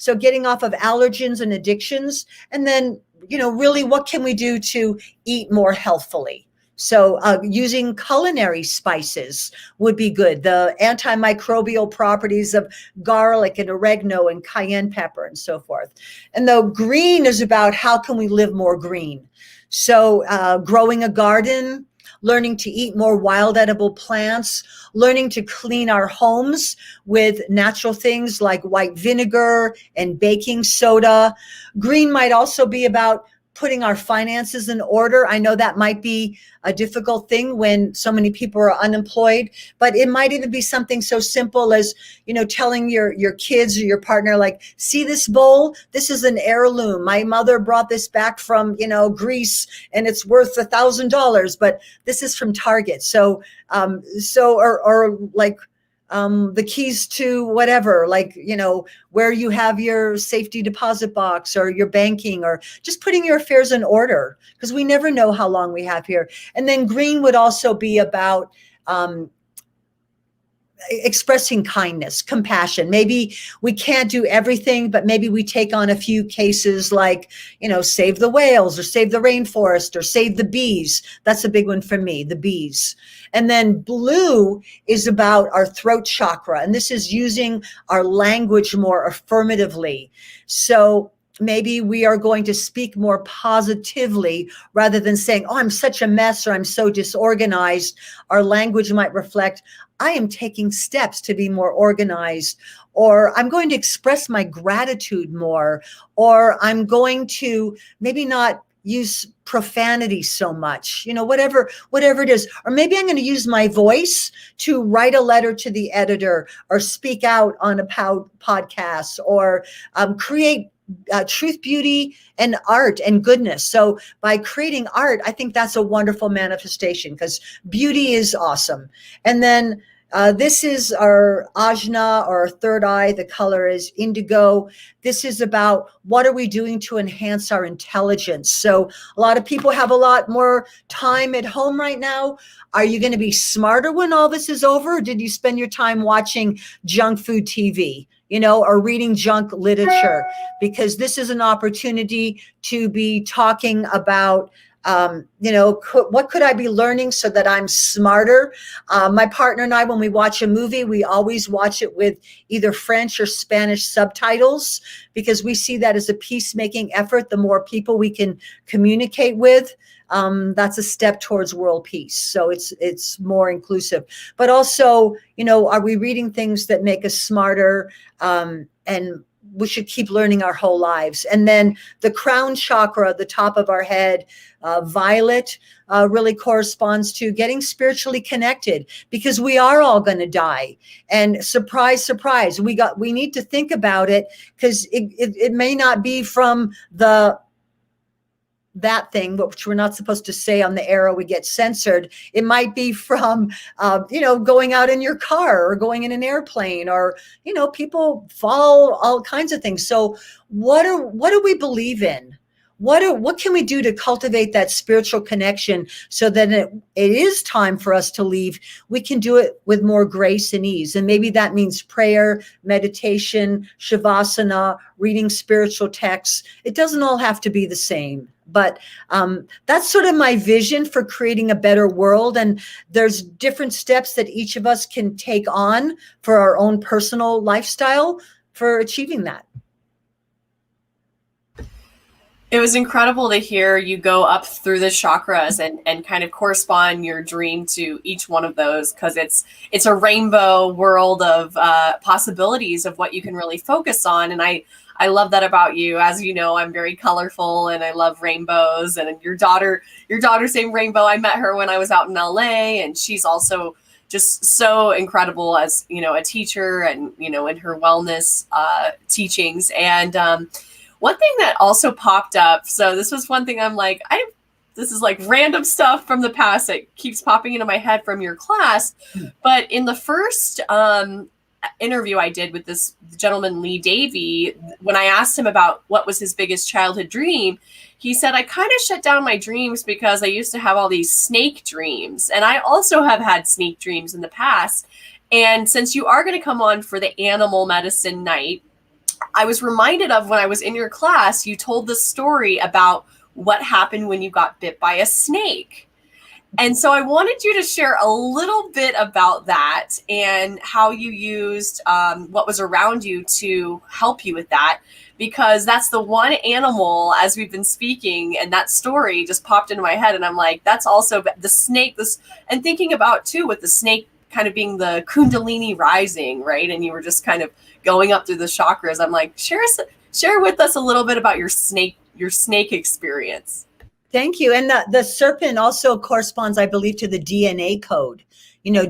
[SPEAKER 2] So getting off of allergens and addictions, and then, really what can we do to eat more healthfully? So using culinary spices would be good. The antimicrobial properties of garlic and oregano and cayenne pepper and so forth. And the green is about how can we live more green? So growing a garden, learning to eat more wild edible plants, learning to clean our homes with natural things like white vinegar and baking soda. Green might also be about putting our finances in order. I know that might be a difficult thing when so many people are unemployed, but it might even be something so simple as, telling your kids or your partner, like, see this bowl? This is an heirloom. My mother brought this back from, Greece and it's worth $1,000, but this is from Target. So, the keys to whatever, like, where you have your safety deposit box or your banking, or just putting your affairs in order, because we never know how long we have here. And then green would also be about expressing kindness, compassion. Maybe we can't do everything, but maybe we take on a few cases like, save the whales or save the rainforest or save the bees. That's a big one for me, the bees. And then blue is about our throat chakra. And this is using our language more affirmatively. So maybe we are going to speak more positively rather than saying, oh, I'm such a mess or I'm so disorganized. Our language might reflect, I am taking steps to be more organized, or I'm going to express my gratitude more, or I'm going to maybe not use profanity so much, whatever it is. Or maybe I'm going to use my voice to write a letter to the editor or speak out on a podcast or create truth, beauty, and art and goodness. So by creating art, I think that's a wonderful manifestation because beauty is awesome. And then this is our ajna, or our third eye. The color is indigo. This is about what are we doing to enhance our intelligence. So a lot of people have a lot more time at home right now. Are you going to be smarter when all this is over? Or did you spend your time watching junk food TV? Or reading junk literature, because this is an opportunity to be talking about, what could I be learning so that I'm smarter? My partner and I, when we watch a movie, we always watch it with either French or Spanish subtitles, because we see that as a peacemaking effort. The more people we can communicate with, that's a step towards world peace. So it's more inclusive, but also, are we reading things that make us smarter? And we should keep learning our whole lives. And then the crown chakra, the top of our head, violet, really corresponds to getting spiritually connected, because we are all going to die. And surprise, surprise, we need to think about it, because it may not be from that thing, which we're not supposed to say on the air, we get censored. It might be from, going out in your car or going in an airplane, or, people fall, all kinds of things. So what do we believe in? What can we do to cultivate that spiritual connection so that it is time for us to leave? We can do it with more grace and ease. And maybe that means prayer, meditation, shavasana, reading spiritual texts. It doesn't all have to be the same. But that's sort of my vision for creating a better world. And there's different steps that each of us can take on for our own personal lifestyle for achieving that.
[SPEAKER 1] It was incredible to hear you go up through the chakras and kind of correspond your dream to each one of those, because it's a rainbow world of possibilities of what you can really focus on. And I love that about you. As you know, I'm very colorful and I love rainbows. And your daughter, same rainbow. I met her when I was out in LA, and she's also just so incredible as, a teacher and, in her wellness teachings. And one thing that also popped up, so this was one thing I'm like, this is like random stuff from the past that keeps popping into my head from your class. But in the first interview I did with this gentleman, Lee Davey, when I asked him about what was his biggest childhood dream, he said, I kind of shut down my dreams because I used to have all these snake dreams. And I also have had snake dreams in the past. And since you are going to come on for the animal medicine night, I was reminded of when I was in your class, you told the story about what happened when you got bit by a snake. And so I wanted you to share a little bit about that and how you used what was around you to help you with that, because that's the one animal, as we've been speaking, and that story just popped into my head. And I'm like, that's also the snake, and thinking about too, with the snake kind of being the Kundalini rising, right? And you were just kind of going up through the chakras. I'm like, share with us a little bit about your snake experience.
[SPEAKER 2] Thank you. And the serpent also corresponds, I believe, to the DNA code.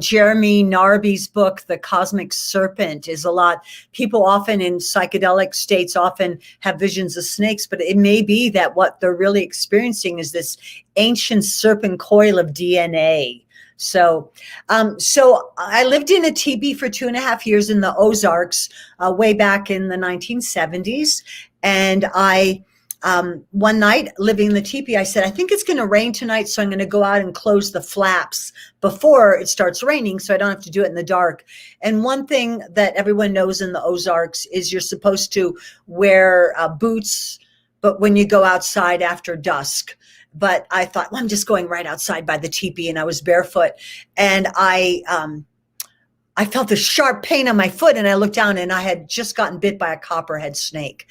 [SPEAKER 2] Jeremy Narby's book, The Cosmic Serpent, is a lot. People often in psychedelic states often have visions of snakes, but it may be that what they're really experiencing is this ancient serpent coil of DNA. So I lived in a TB for 2.5 years in the Ozarks, way back in the 1970s. And I one night living in the teepee, I said, I think it's going to rain tonight, so I'm going to go out and close the flaps before it starts raining so I don't have to do it in the dark. And one thing that everyone knows in the Ozarks is you're supposed to wear boots, but when you go outside after dusk. But I thought, well, I'm just going right outside by the teepee, and I was barefoot. And I felt a sharp pain on my foot, and I looked down, and I had just gotten bit by a copperhead snake.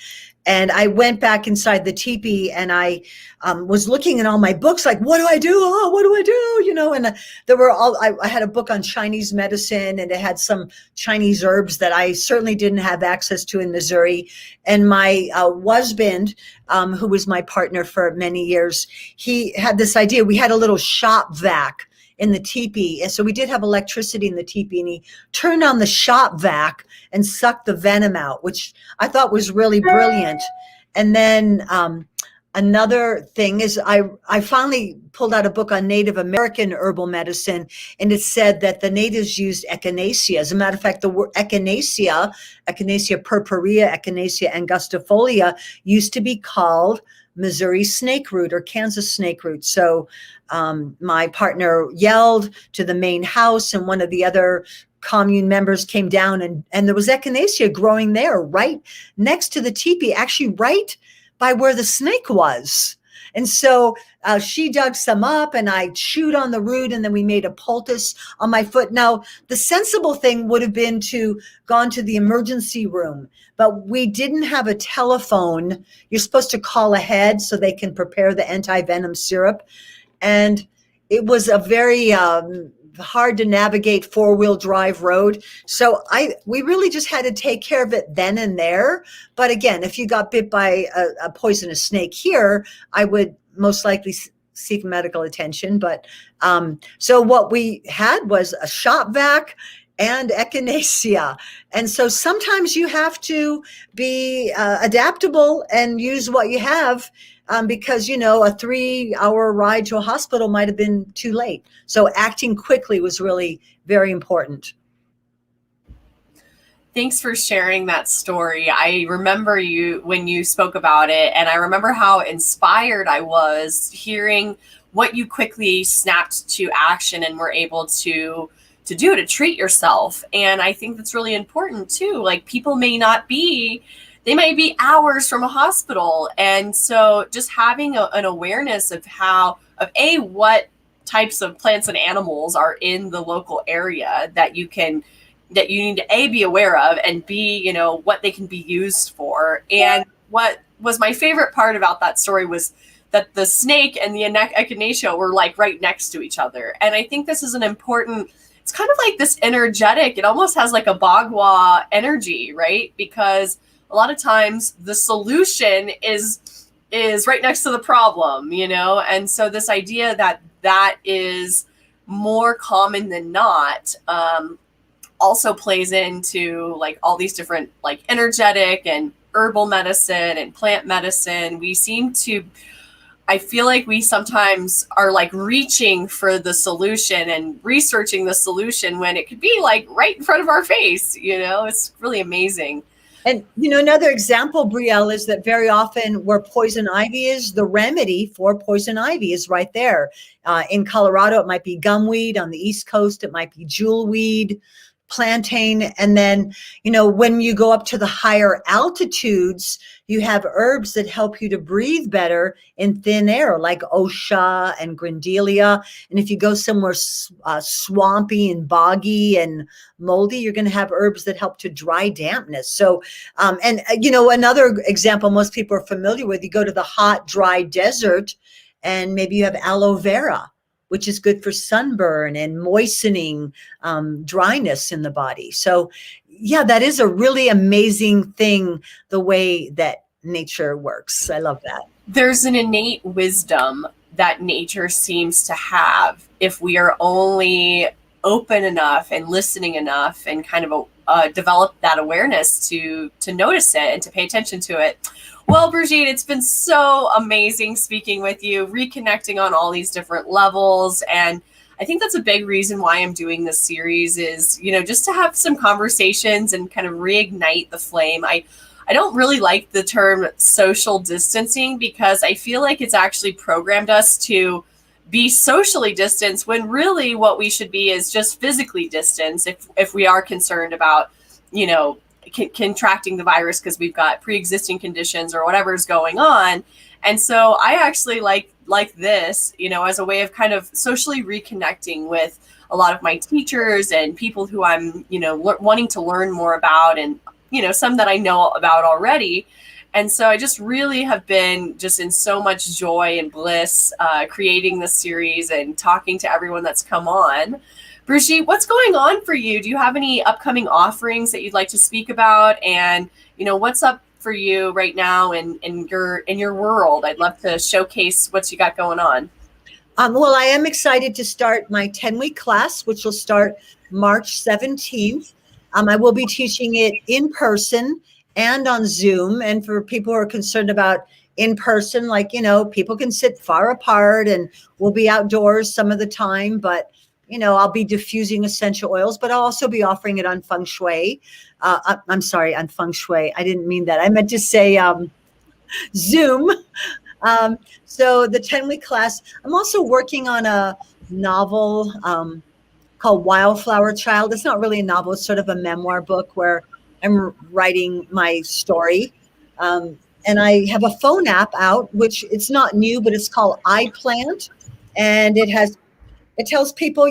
[SPEAKER 2] And I went back inside the teepee, and I was looking in all my books, like, what do I do? Oh, what do I do? You know, and there were I had a book on Chinese medicine, and it had some Chinese herbs that I certainly didn't have access to in Missouri. And my husband, who was my partner for many years, he had this idea. We had a little shop vac in the teepee. And so we did have electricity in the teepee, and he turned on the shop vac and sucked the venom out, which I thought was really brilliant. And then another thing is I finally pulled out a book on Native American herbal medicine, and it said that the natives used echinacea. As a matter of fact, the word echinacea purpurea, echinacea angustifolia, used to be called Missouri snake root or Kansas snake root. So my partner yelled to the main house, and one of the other commune members came down, and there was echinacea growing there right next to the teepee, actually right by where the snake was. And so she dug some up, and I chewed on the root, and then we made a poultice on my foot. Now, the sensible thing would have been to gone to the emergency room, but we didn't have a telephone. You're supposed to call ahead so they can prepare the anti-venom syrup. And it was a very hard to navigate 4-wheel drive road. So we really just had to take care of it then and there. But again, if you got bit by a poisonous snake here, I would most likely seek medical attention. But so what we had was a shop vac and echinacea. And so sometimes you have to be adaptable and use what you have. Because, you know, a 3-hour ride to a hospital might have been too late. So acting quickly was really very important.
[SPEAKER 1] Thanks for sharing that story. I remember you when you spoke about it, and I remember how inspired I was hearing what you quickly snapped to action and were able to do to treat yourself. And I think that's really important too. Like, people they might be hours from a hospital. And so just having an awareness of what types of plants and animals are in the local area that you need to be aware of, and B, what they can be used for. And what was my favorite part about that story was that the snake and the echinacea were like right next to each other. And I think this is it's kind of like this energetic, it almost has like a bagua energy, right? Because a lot of times the solution is right next to the problem, And so this idea that is more common than not also plays into like all these different like energetic and herbal medicine and plant medicine. I feel like we sometimes are like reaching for the solution and researching the solution when it could be like right in front of our face, It's really amazing.
[SPEAKER 2] And, another example, Brielle, is that very often where poison ivy is, the remedy for poison ivy is right there. In Colorado, it might be gumweed. On the East Coast, it might be jewelweed, plantain. And then, when you go up to the higher altitudes, you have herbs that help you to breathe better in thin air, like osha and grindelia. And if you go somewhere swampy and boggy and moldy, you're going to have herbs that help to dry dampness. So, another example most people are familiar with, you go to the hot, dry desert, and maybe you have aloe vera, which is good for sunburn and moistening dryness in the body. So yeah, that is a really amazing thing, the way that nature works. I love that.
[SPEAKER 1] There's an innate wisdom that nature seems to have if we are only open enough and listening enough and kind of develop that awareness to notice it and to pay attention to it. Well, Brigitte, it's been so amazing speaking with you, reconnecting on all these different levels. And I think that's a big reason why I'm doing this series is, just to have some conversations and kind of reignite the flame. I I don't really like the term social distancing, because I feel like it's actually programmed us to be socially distanced, when really what we should be is just physically distanced if we are concerned about, contracting the virus because we've got pre-existing conditions or whatever's going on. And so I actually like this, as a way of kind of socially reconnecting with a lot of my teachers and people who I'm, wanting to learn more about, and, some that I know about already. And so I just really have been just in so much joy and bliss creating this series and talking to everyone that's come on. Brigitte, what's going on for you? Do you have any upcoming offerings that you'd like to speak about? And, what's up for you right now in your world? I'd love to showcase what you got going on.
[SPEAKER 2] Well, I am excited to start my 10-week class, which will start March 17th. I will be teaching it in person and on Zoom. And for people who are concerned about in person, people can sit far apart, and we'll be outdoors some of the time, but I'll be diffusing essential oils, but I'll also be offering it on Feng Shui. I'm sorry, on Feng Shui. I didn't mean that. I meant to say Zoom. So the 10-week class, I'm also working on a novel called Wildflower Child. It's not really a novel. It's sort of a memoir book where I'm writing my story. And I have a phone app out, which it's not new, but it's called iPlant. And it tells people,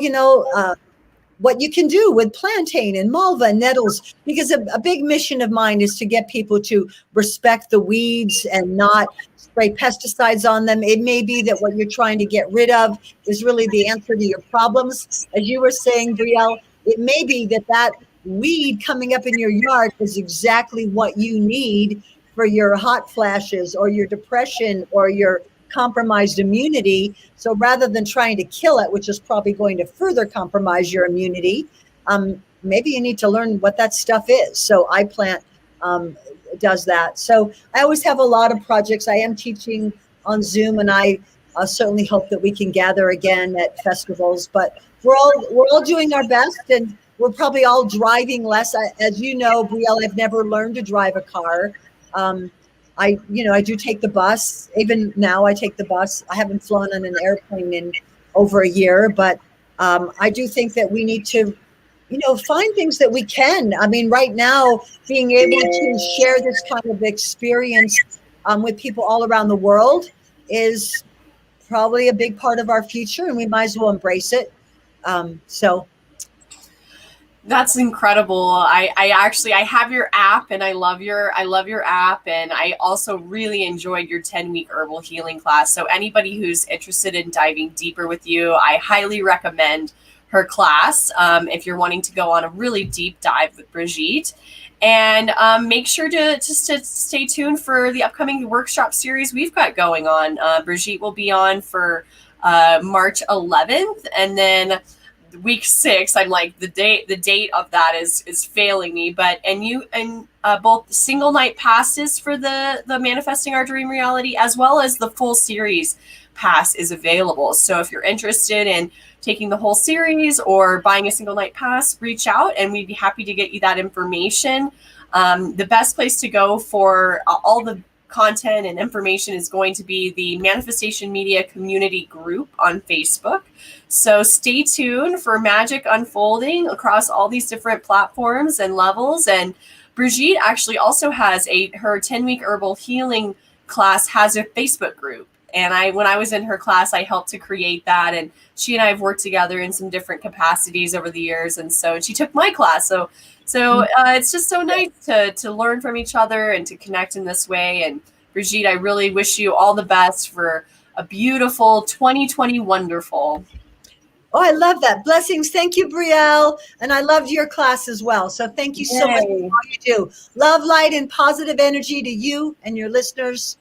[SPEAKER 2] what you can do with plantain and malva and nettles, because a big mission of mine is to get people to respect the weeds and not spray pesticides on them. It may be that what you're trying to get rid of is really the answer to your problems. As you were saying, Brielle, it may be that weed coming up in your yard is exactly what you need for your hot flashes or your depression or your compromised immunity. So rather than trying to kill it, which is probably going to further compromise your immunity, maybe you need to learn what that stuff is. So iPlant does that. So I always have a lot of projects. I am teaching on Zoom, and I certainly hope that we can gather again at festivals. But we're all doing our best, and we're probably all driving less. As you know, Brielle, I've never learned to drive a car. I do take the bus. Even now I take the bus. I haven't flown on an airplane in over a year, but I do think that we need to, find things that we can. I mean, right now, being able to share this kind of experience with people all around the world is probably a big part of our future, and we might as well embrace it.
[SPEAKER 1] That's incredible. I have your app, and I love your app, and I also really enjoyed your 10-week herbal healing class. So anybody who's interested in diving deeper with you, I highly recommend her class if you're wanting to go on a really deep dive with Brigitte. And make sure to stay tuned for the upcoming workshop series we've got going on. Brigitte will be on for March 11th, and then week 6, I'm like, the date of that is failing me, but both single night passes for the Manifesting Our Dream Reality, as well as the full series pass is available. So if you're interested in taking the whole series or buying a single night pass, reach out and we'd be happy to get you that information. The best place to go for all the content and information is going to be the Manifestation Media Community Group on Facebook. So stay tuned for magic unfolding across all these different platforms and levels. And Brigitte actually also has her 10-week herbal healing class has a Facebook group. And when I was in her class, I helped to create that. And she and I have worked together in some different capacities over the years. And she took my class. So it's just so nice to learn from each other and to connect in this way. And Brigitte, I really wish you all the best for a beautiful 2020 wonderful.
[SPEAKER 2] Oh, I love that. Blessings. Thank you, Brielle. And I loved your class as well. So thank you so much for all you do. Love, light, and positive energy to you and your listeners.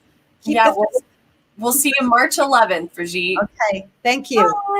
[SPEAKER 1] We'll see you March 11th, Brigitte.
[SPEAKER 2] Okay. Thank you.
[SPEAKER 1] Bye.